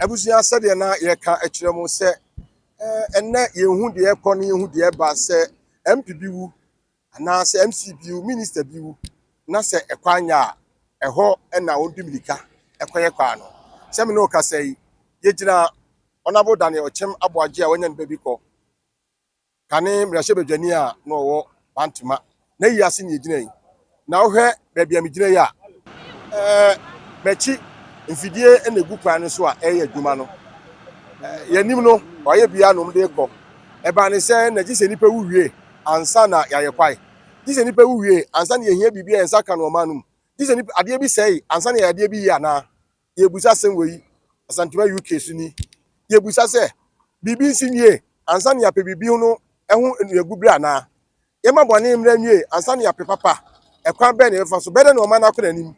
Abusia said na ye ka ekyere mo se enne ye hu de ekọ ne ye hu de ba se MP bi wu ana se MC bi wu minister bi wu na se ekwanya eho na wondu milika ekoye kwa no se me no ka sei ye gina Honorable Daniel Okyem Aboagye a wanya nba bi ko kane mrahye badwani a no wo bantuma na yi ase ne gina yi na wo hwe ba bia me gina yi a mechi mfidie na egu kwan so a eye adwuma no yanim no oye bia no mde ko eba ne se na gise nipa wuwie ansa na yaye kwai gise nipa wuwie ansa na yehia bibia ensa ka no manum gise nipa ade bi sei ansa na ade bi ya na ye busa sem we asantuma UK suni ye busa se bibi sinye ansa na yape bibi no ehu egubra na ye mabone mra nwie ansa na yape papa ekwan be na efa so bede na o ma na kora nim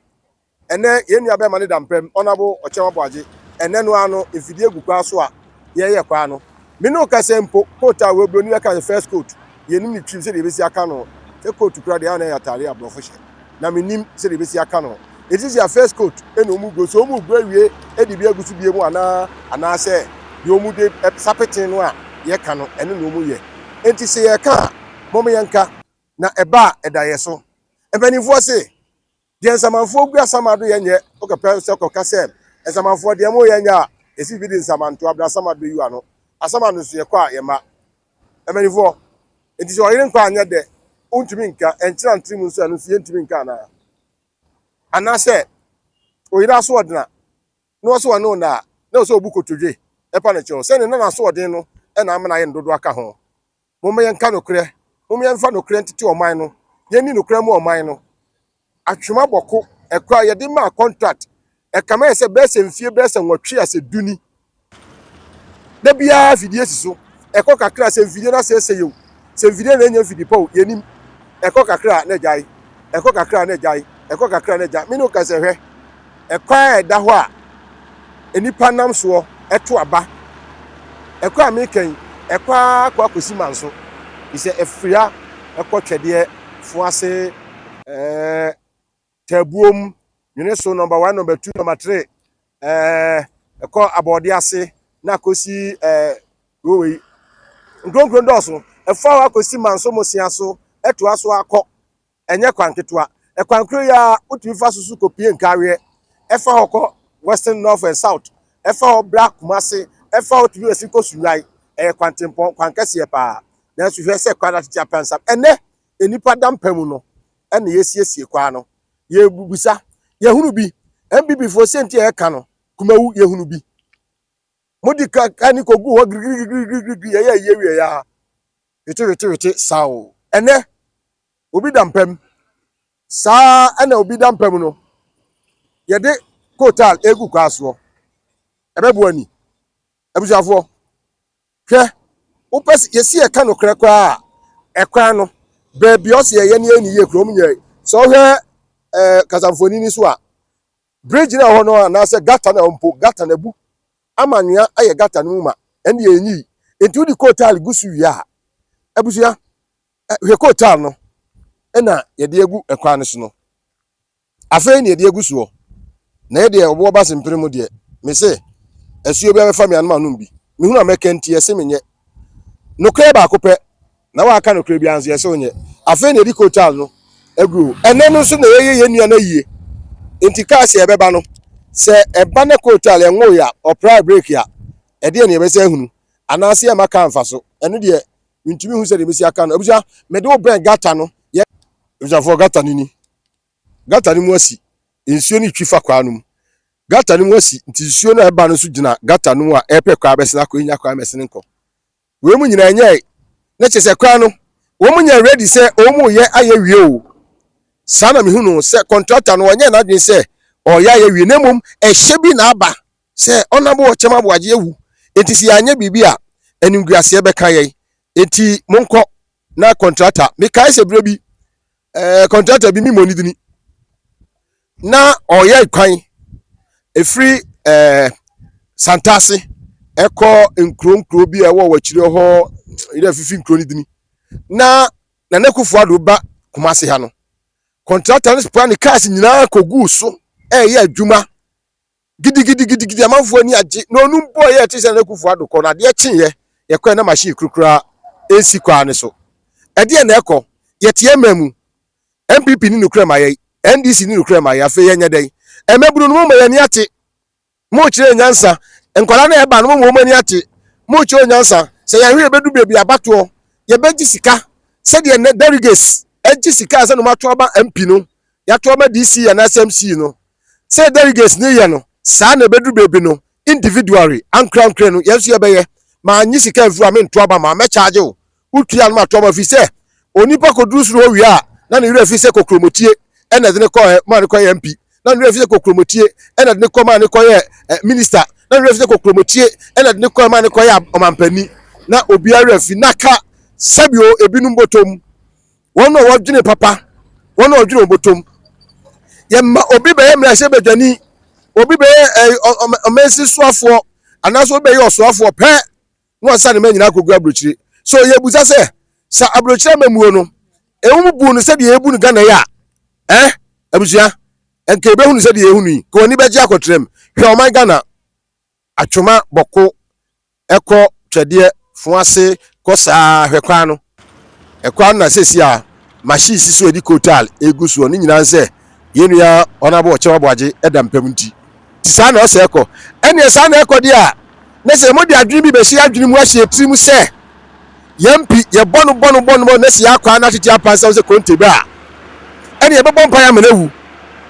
ene ye nua be ma ne dampem Honorable Okyem Aboagye ene no ano efidie gukwa so a ye kwa no me no ka sempo coat a we broni ka first coat ye nim ni twim se de besi aka no se coat kura de ana ya tare abrofo hye na me nim se de besi aka no it is your first coat ene omu go so omu gba wie e de bi agusu bie mu ana se ye omu de sapetin no a ye ka no ene no omu ye enti se ye ka mom ye nka na eba edaye so ebanifo se de nsamanfo gu asamado yenye okapɛ se koka se nsamanfo de mo yenya esi bi de nsamanto abra asamado yu ano asamado so ye kwa ye ma ebanifo enti so yire nkwa anya de untumi nka enkyira ntrimu nso anu sie ntumi nka na ana se oyira so odena no so wano na so obu kotodwe epa na che se ne na so odin no e na amana ye ndodo aka ho mo me nka nokre mo me mfa nokre ntete oman no ye ni nokre mu oman no Atwima Boko ekwa ye de ma contract ekama ye se be se mfie be se nwotwe ase duni da bia fidie siso eko kakra se mfidie na se yew se mfidie na enya fidie po yenim eko kakra na jai eko kakra na jai eko kakra na jai me no ka se hwe ekwa eda ho a enipa nam so eto aba ekwa meken ekwa kwa kosi manso ise efria eko twede fu ase Tabuom, Uniso number 1, number 2, number 3. Call Aboagye'S na kosi we. Ngron doso. E fa kosi manso mosiaso eto aso akọ enye kwanketwa. E kwankro ya otumi fa susu kopie nkawe. E fa hokọ western north and south. E fa black mase. E fa otumi esi kosunyai. E kwantempon kwankese pa. Na su hwe se kwada tete apansam. Ene enipa dampam no. Ene yesiesie kwa no. Ye bubusa ye hunu bi MBB fo senti e ka no kumawu ye hunu bi modi ka ni kogu ho grigri ye wie ya wete sawo ene obi dampem sa ene obi dampem no ye de kotal egu kwaso ebebu ani abusafo hwe opesi ye si e ka no krekwa a ekwa no bebi o se ye ne ani ye krom nya so hwe kasamfoni ni so a bridge na ho no na se gata na mpo gata na bu amanua aye gata no ma ene enyi enti di kotal gusu wi a abusua hwe kotal no ena ye de egu ekwa ne so no afei ne ye de egu so na ye de obo ba sempere mu de me se asuo bia be fa me anuma no bi me hu na mekenti ese menye no kre ba akopɛ na wa aka no kre bia anso ese onye afei ne di kotal no egu ene no so na ye nua na yie enti ka se ebeba no se eba na kotal enwo ya opera break ya e de ne ebese hunu anase e maka mfa so eno de ntumi hu se de besi aka no abuja me de oben gata no ye abuja for gata ni mu asi nsuo ni twifa kwa no gata ni mu asi nti nsuo na eba no so gina gata no a epe kwa besena ko nya kwa mesene nko we mu nyina nya na chese kwa no wo mu nya ready se o mu ye aye wie o sana mi hunu se contractor no onye na dwen se oya ye wie nemum ehye bi na aba se Honorable Okyem Aboagye wu enti si anya bibi a enimguase be kan ye enti monko na contractor me kai se bre bi contractor bi mi monidini na oya kwan efri santase eko nkro bi e wo wachire ho ire fifi nkro nidini na Akufo Addo ba Kumase ha no contractor plan cars nyina kogu so ye adwuma gidi amanfo ani agye na onum boy ye te se na Akufo Addo ko na de kyen ye ye kɔ na machine kurukura ensi kwa ne so ɛde na ɛkɔ ye tie mamu MPP ni nukura maye NDC ni nukura maye afa ye nyɛdɛn ɛmɛburu no mo yɛ ni ate mo kyerɛ nyansa nkwala na ɛba no mo ani ate mo kyerɛ nyansa sɛ yɛ hwe bedu bebi abato ye bɛgye sika sɛ de ne delegates ɛgye sika sɛ no mato aba MP no ya to aba DC ya na SMC no sɛ delegates ne yɛ no saa na bedu bebi no individually ankra no yɛnso yɛ bɛyɛ ma anyi sika mfu ame nto aba ma charge o utua no mato aba fi sɛ onipa koduru suro wi a na ne yura fi sɛ kokromotie ɛna de ne kɔ ma ne kɔ MP na ne yura fi sɛ kokromotie ɛna de ne kɔ ma ne kɔ minister na ne yura fi sɛ kokromotie ɛna de ne kɔ ma ne kɔ ɔmampani na obi yura fi naka sabio ebinum botom wɔn no wɔdwene papa wɔn no wɔdwene botom yɛma obi bɛyɛ mra hyɛ badwani obi bɛyɛ ɔmansi soafoɔ anaso obi bɛyɛ ɔsoafoɔ pɛ no ansa ne ma nyina kogu abrokyire so yɛbusa sɛ sa abrokyire mamuo no ewum bu no sɛ de ebu no Ghana ya abusua enke behu no sɛ de ehu no yi ko oni bɛgye akotrem hwɛ ɔman Ghana Atwima Boko ɛkɔ twɛdeɛ fo ase kɔ saa hwɛ kwan no ɛkwan na sesi a machine sisi odi kotal egu so ni nyina nsɛ yenu ya onabo Okyem Aboagye ɛda mpam nti saa na ɔsɛ ɛkɔ ɛne saa na ɛkɔ de a na sɛ mo de adwene bi bɛhye adwene mu ahye tirim sɛ yɛmpi yɛbɔ na si akwa na tete apansa sɛ konte ba ɛne yɛbɛbɔ mpa ya menawu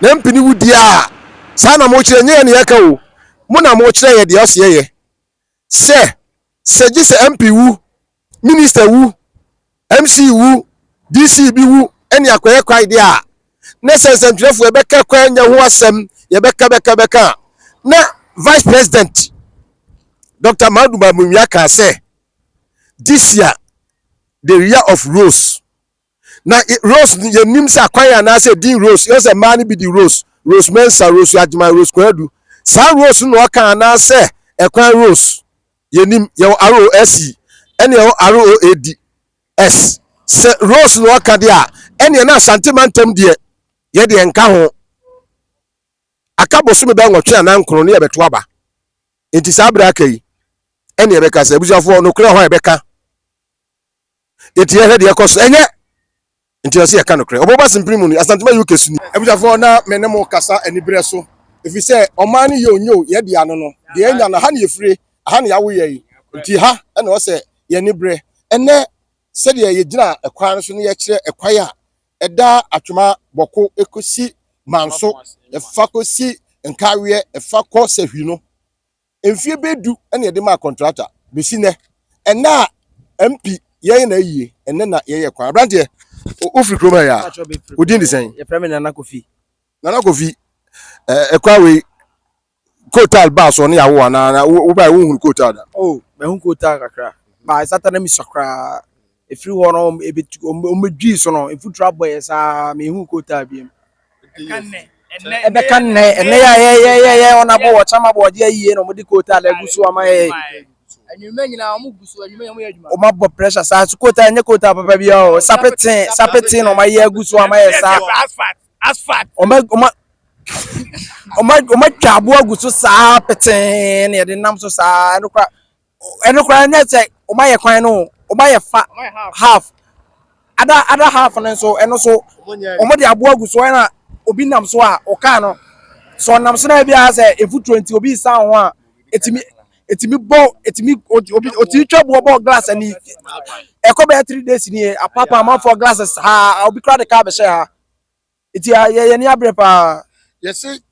na mpi ni wudi a saa na mo kyerɛ nyɛ ne yɛka o mo na mo kyerɛ yɛ de ɔsɛ yɛ sɛ gye sɛ MP wu minister wu MC wu DC bi wu ɛne akɔyɛ kwa ide a na sɛnsɛntwerɛfo yɛbɛka kwa nya ho asɛm yɛbɛka na vice president Dr. Madu Bamumia ka say this year the year of rose na rose ye nim say akwan na say din rose you say man be the rose mensa rose adjuma rose kwadu sa rose no ka na say ekwan rose ye nim ye ROS ene ye ROADS se rose no ka de a ene na santimentum de ye de enka ho akaboso me ba nwotwe na nkro ne ye beto aba enti sa bra kai ene ye beka se busuafo no kra ho ye beka eti ye de ekoso enye enti o se ye ka no kra oboba simprimu ni asantuma UK suni busuafo na menemo kasa anibre so efi se oman ni ye onyo ye de ano no de enya na ha na ye fire ha na yawo ye enti ha ene o se ye nibre ene se de ye gina ekwan so ne ye kire ekwan a eda Atwima Boko ekosi manso efa kosi nkawe efa ko sehwi no emfie bedu ene de ma contractor besi ne ena MP ye na yie ene na ye kwan abrante ofri kroma ya odin de sen ye frame Nana Kofi ekwawe kotal ba so ne yawo na wo ba wo hu kotal da me hu kotal kakra ba satana mi sakra efri ho no omedwi so no efu trouble sa me hu kotal biem kan ne ya onabo Okyem Aboagye yie no modi kotal agusu ama anyume nyina omu gusu anyume yamu adwuma o mabbo pressure sa su kotal nye kotal papa bia o sapetin no ma ye agusu ama sa asfalt oma twabo agusu sa petin ne de nam so sa enokra nya che oma ye kwan no oma ye fa half ada half no so eno so omo de abo agusu na obi nam so a o ka no so nam so na bia say efu 20 obi sa ho a etimi oti twabo bo glass ani eko be 3 days ni apapa am for glasses ha obi kra de ka be she ha eti ye ni abre pa yesi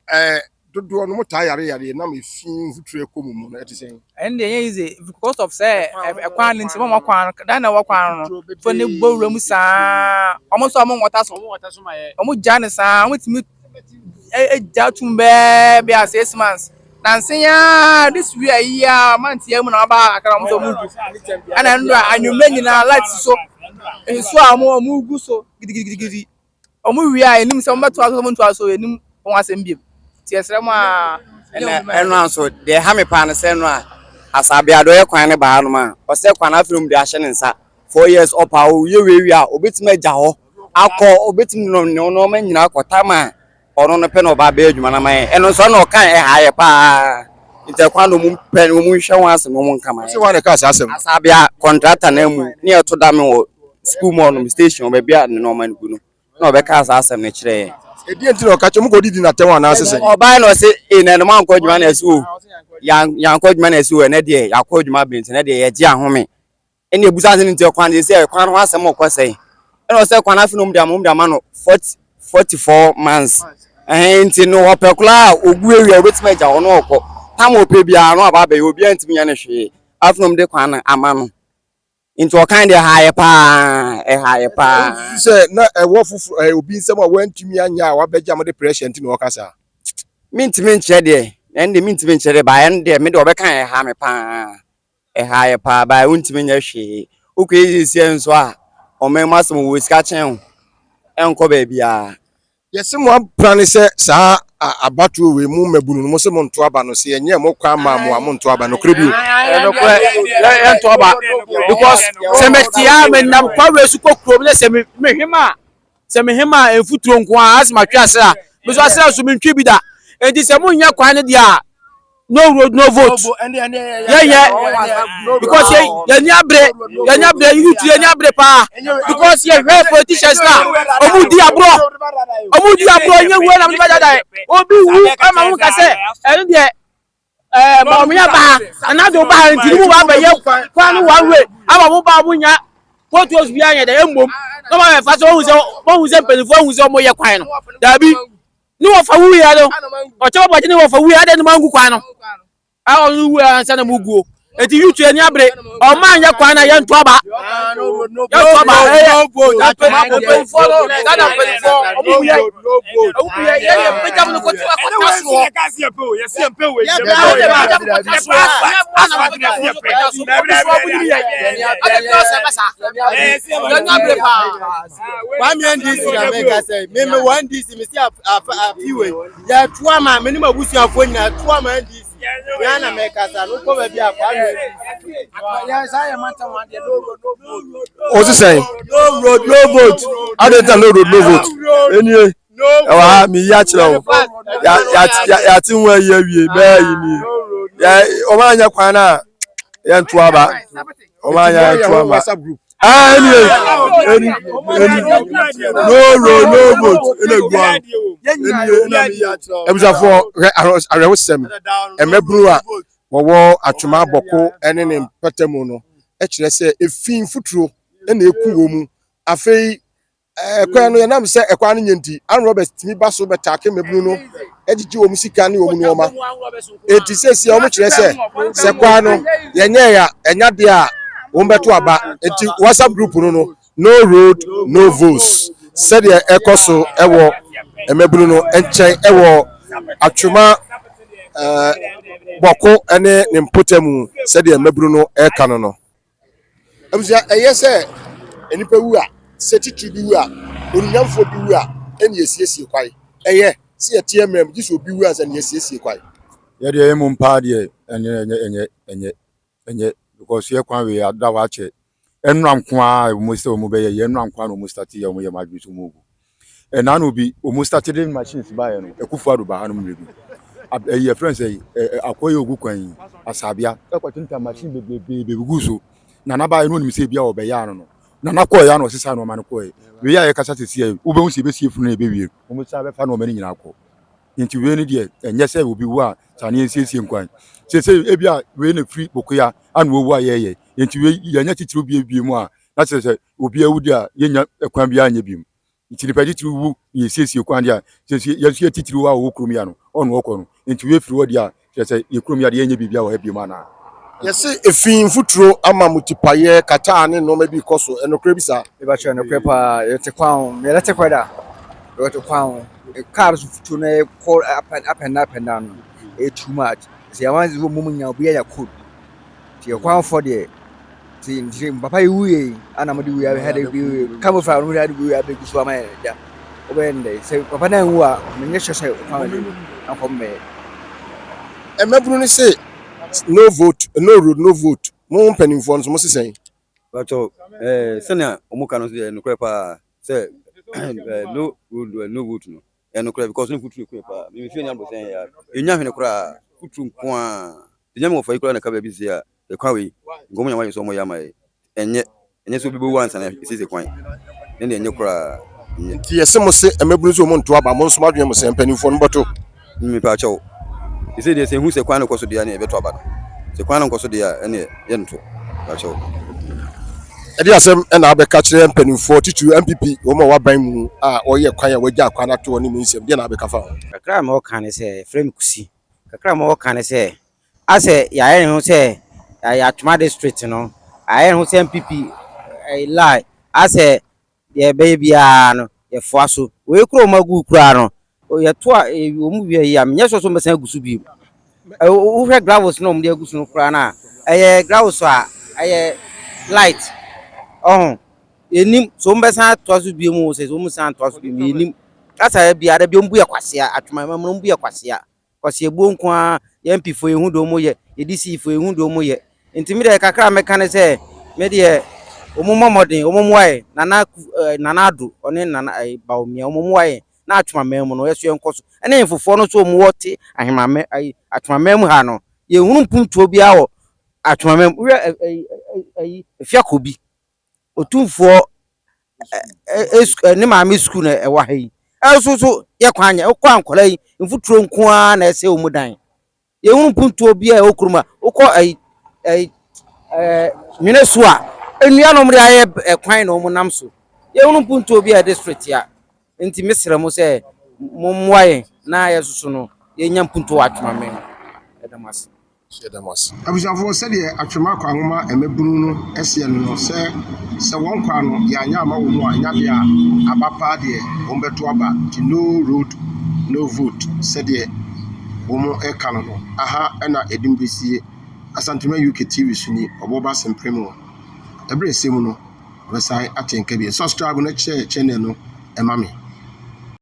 dodo no muta yare na me fin future komumu na etisen and dey easy because of say ekwan nti mo kwan dan na wo kwan no fo ne gbowura mu saa omo so omo wota so ma ye omo jane saa omo timi eja tumbe be as 6 months nansen ya this way ya month ya mu na ba akara mo so mu ana ndo anyume nyina light so enso omo gu so gidigidi omo wi a enim se omo to aso mo to aso enim won asem biem ti esrem a eno anso de ha me pa na se no a asabe ado ye kwan ne ba no ma o se kwan afrom de ahye ne nsa 4 years opa o ye we a obetima gya ho akọ obetim no ma nyina akọta ma ono no pe no ba be adwuma na man eno so no kan haye pa nti kwa no mu pe no mu hwe wan asem mu nka man se wa ne ka asem asabia contractor na mu ne eto da me wo school mo no station be bia ne no man gu no na obeka asem ne kire edi enti no ka che mu go didi na tewa na asese oba no se na no man ko adwuma na esi o yan ko adwuma na esi o ne de yakọ adwuma bi nti ne de ye gi ahome ene ebusa se nti kwan de se kwan ho asem ko sei ene se kwan afi no mu da ma no 44 months nti no opekula ogu ewia obetima ja ono okọ tam ope bia no aba be obi antimi ya ne hwe afnom de kwan ama no nti o kan de haaye pa se na ewo fufu obi nsem a wantumi anya a wabegya mo de pressure nti no okasa mintimi nche de ende mintimi nche de ba ende me de obekan ha me pa haaye pa ba untimi nya hwe okọ ezie nso a o me masem wo sika chen enko ba bia yesi mo plan se sa abatu we mu mabunu mo se mo nto aba no se enye mo kwa ma mo nto aba no krebi no kwa ento aba because se metia me nam kwa we su kokrom le se me hema enfuturo nko a asma twa se a me so ase so me ntwi bi da enti se mo nya kwa ne dia no road no vote yeah because ya nya bre you to nya bre pa because ye politicians na omu di abro nye wo na me ba da obi wu ama mo ka se en de ba mo ya ba na do ba nti mu ba ye kwa no one way ama mo ba mo nya vote os bi anya de embom no ma fa so hu se pelifo hu se mo ye kwan no da bi ni wo fa wu ya do o che bo ni wo fa wu ya de ni mangu kwan no a o wu ya nsa na muguo eti yutu eni abre o ma anya kwan na ye nto aba Yana mekasa no ko be akwa ya say matter one dey o se say no road no vote adeta no road no vote eni wa mi ya kire o ya ti nwa ya wie be yi ni ya o ma anya kwan na ya nto aba o ma anya nto aba eni no road no vote ene gwa ebusafo arewo sem emebru a wowo Atwima Boko ene ne mpatamu no e kire se efin futuro ene eku wo mu afei kwan no ya nam se ekwan no nyenti an Robert timi baso betake mebru no ejiji wo mu sika ne wo mu no ma enti sesi o mu kire se kwan no yenye ya enya de a wo mbeto aba enti WhatsApp group no road no votes said the ekoso ewo emebru no enchen ewo Atwima Boko ene ne mpotemu said the emebru no eka no abusia eyese enipa wu a setitu bi wu a onunyamfo bi wu a ene yesiesie kwai eye se yetie mem giso bi wu a se ne yesiesie kwai ye de emu mpa de enye because ye kwan we ada wa che enram kwa mo se mo be ye enram kwa no mo start ye mo ye ma dwusu mo gu na no bi o mo start the machines ba ye no Akufo Addo ba hanom rebi ye friends akoye ogu kwan asabia ekwatinta machine be guso na na ba ye no nim se bia obeya no na na koya no sesa no ma no koye we ya ye kasa sesi ye wo be hu se be sie funu na be wie o mo sa be fa no ma ni nyina akọ nti we ni de enye se obi wu a tane siesie nkwan se ebia we na free bokoya anu owu a ye nti we yanya titiri bie mu a na se obi awudi a yenya ekwan bia anya biem nti ni pedi tiri wu ye siesie kwan dia se ye titiri wa wo krom ya no onu okọ no nti we free wodi a se ye krom ya de yenya bibia wa biem ana yesi efin futuro ama mutipaye kata ne no ma bi koso enokre bisa e ba che no prepa ye te kwan me lete kwada yo te kwan cars futuro na call up and down too much se ya wanzi wo munya obi ya code ti kwan for the ti papa yuye ana mo di we had be come from we had we be so ma ya obende se papa na wu a menye hwehwe kwan akom me emebru ni say no vote no road no vote mo mpanimfo nso mo sesen but sena omuka no no kwepa say no road no vote no no kura because no futuru ku pa me feel nyam bosen ya enya hwene kura futuru nko a nyam go fa kura na ka ba bi sia e kwa we ngomo nyam wa so mo ya mai enye so bi bo wansa na isi kwan ne enye kura Nti yɛsɛ mo se ɛmɛbunu so mo nto aba mo nso madwene mo sɛ mpanimfoɔ no bɔto me pa chawo isi de se hu se kwan no koso de na e beto aba no se kwan no koso de a ene ye nto pa chawo ɛde asɛm ɛna abɛka kyerɛ mpanimfoɔ titu MPP wɔn a waban mu a ɔyɛ kwan a wagya kwan ato ne mu nsɛm deɛ na abɛka fa kakra ma wɔka ne sɛ frame kusi kakra ma wɔka ne sɛ asɛ yɛayɛ ne ho sɛ Atwima district no ayɛ ne ho sɛ MPP lie asɛ deɛ ɛbɛyɛ biara no yɛfoa so wei kuro ma gu kura no yɛto a wɔn wie yi a menyɛ so mbɛsan agu so bi wohwɛ gravels no ɔmo de agu so no kura na ɛyɛ gravels a ɛyɛ light ɔho yɛnim so mbɛsan atoa so bi mu sɛ so wɔn san atoa so bi mu yɛnim kasa biara bi ɔmbu yɛ kwasia Atwima ma ɔmbu yɛ kwasia buo nko a yɛ MPP fo ehu do mo yɛ EDC fo ehu do mo yɛ ntimi de kakra meka ne sɛ me de omomodin omomwae nana Addo one nana baomia omomwae na Atwima memu no yeso enkoso ene mfofo no so omwote ahemame Atwima memu ha no ye hunu mpuntuo bia wo Atwima memu fiakobi otumfo ne maame school na ewa ha yi so ye kwanya kwa ankola yi mfuturo nko a na ese omudan ye hunu mpuntuo bia okuruma ukọ Minnesota enua no mre aye kwan no munam so ye hunu punto obi a district ya nti mesrɛ mo sɛ momwae na yesusu no ye nya punto Atwima men edamas abusuafo sɛdeɛ Atwima kwan nwoma ɛmɛbunu no ɛseɛ no sɛ wɔn kwan no yɛanya ama wɔ mu a nya deɛ aba paa deɛ wɔn bɛto aba nti no road no vote sɛdeɛ wɔn ɛka no aha ɛna edim besie Asantuma UK TV suni oboba sempremo ebre semu no website atenka bi subscribe no channel no emami